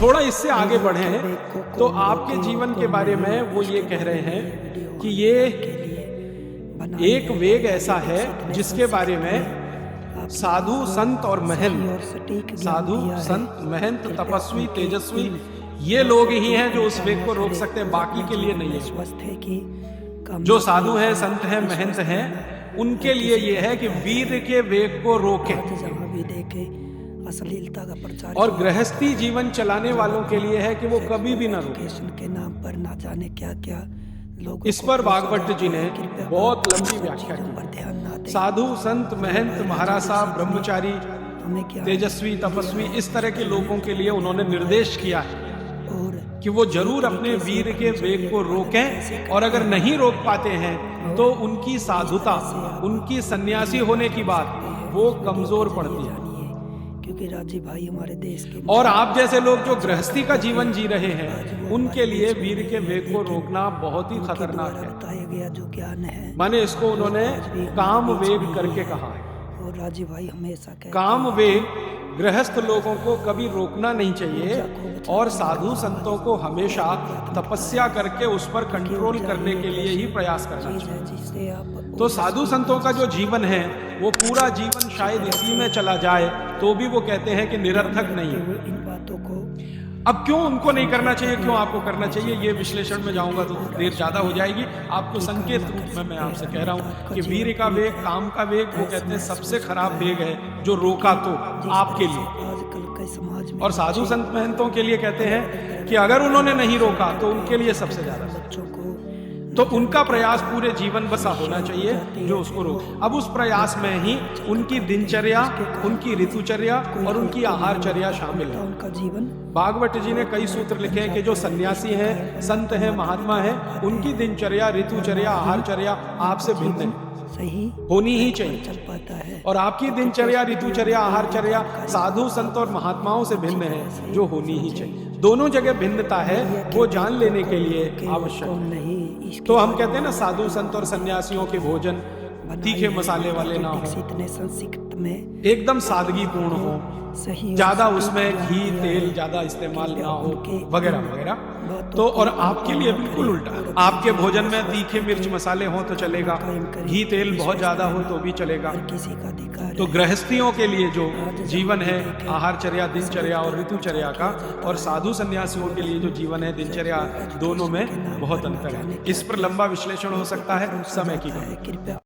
थोड़ा इससे आगे बढ़ें तो आपके जीवन के बारे में वो ये कह रहे हैं कि ये एक वेग ऐसा है जिसके बारे में साधु संत और महंत, साधु संत महंत तपस्वी तेजस्वी ये लोग ही हैं जो उस वेग को रोक सकते हैं, बाकी के लिए नहीं है। जो साधु हैं, संत हैं, महंत हैं, उनके लिए ये है कि वीर के वेग को रोके। अश्लीलता का प्रचार और गृहस्थी जीवन चलाने वालों के लिए है कि वो कभी भी ना रोके। के नाम पर ना जाने क्या क्या लोग इस पर भागवत जी ने बहुत लंबी व्याख्या की। साधु संत महंत महाराज साहब ब्रह्मचारी तेजस्वी तपस्वी इस तरह के लोगों के लिए उन्होंने निर्देश किया है कि वो जरूर अपने वीर के वेग को रोकें, और अगर नहीं रोक पाते हैं तो उनकी साधुता, उनकी सन्यासी होने की बात वो कमजोर पड़ती है। क्योंकि राजीव भाई हमारे देश के और आप जैसे लोग जो गृहस्थी का जीवन जी रहे हैं उनके लिए वीर के वेग को रोकना बहुत ही खतरनाक है। बताया गया जो ज्ञान है, माने इसको उन्होंने काम वेग करके कहा है। और राजीव भाई हमेशा कहते काम वेग गृहस्थ लोगों को कभी रोकना नहीं चाहिए, और साधु संतों को हमेशा तपस्या करके उस पर कंट्रोल करने के लिए ही प्रयास करना चाहिए। जिससे आप तो साधु संतों का जो जीवन है वो पूरा जीवन शायद इसी में चला जाए तो भी वो कहते हैं कि निरर्थक नहीं है। इन बातों को अब क्यों उनको नहीं करना चाहिए, क्यों आपको करना चाहिए, ये विश्लेषण में जाऊंगा तो देर ज्यादा हो जाएगी। आपको संकेत रूप में मैं आपसे कह रहा हूं कि वीर का वेग, काम का वेग, वो कहते हैं सबसे खराब वेग है जो रोका तो आपके लिए। आजकल के समाज में और साधु संत महंतों के लिए कहते हैं कि अगर उन्होंने नहीं रोका तो उनके लिए सबसे ज्यादा, बच्चों को तो उनका प्रयास पूरे जीवन बसा होना चाहिए जो उसको रोके। अब उस प्रयास में ही उनकी दिनचर्या, उनकी ऋतुचर्या और उनकी आहारचर्या शामिल है। उनका जीवन भागवत जी ने कई सूत्र लिखे हैं कि जो सन्यासी हैं, संत हैं, महात्मा हैं, उनकी दिनचर्या, ऋतुचर्या, आहारचर्या आपसे भिन्न है, सही होनी ही चाहिए। चल पाता है। और आपकी दिनचर्या, ऋतुचर्या, आहारचर्या साधु संत और महात्माओं से भिन्न है, जो होनी ही चाहिए। दोनों जगह भिन्नता है, वो जान लेने के लिए आवश्यक है। नहीं तो हम कहते हैं ना, साधु संत और सन्यासियों के भोजन तीखे मसाले वाले ना हो, इतने संक्षिप्त में एकदम सादगी पूर्ण हो, सही ज्यादा उसमें घी तेल ज्यादा इस्तेमाल ना हो, वगैरह वगैरह। तो और आपके लिए बिल्कुल उल्टा, आपके भोजन में तीखे मिर्च मसाले हो तो चलेगा, घी तेल बहुत ज्यादा हो तो भी चलेगा। किसी का अधिकार तो गृहस्थियों के लिए जो जीवन है, आहारचर्या, दिनचर्या और ऋतुचर्या का, और साधु सन्यासियों के लिए जो जीवन है, दिनचर्या, दोनों में बहुत अंतर है। इस पर लंबा विश्लेषण हो सकता है, समय की बात। कृपया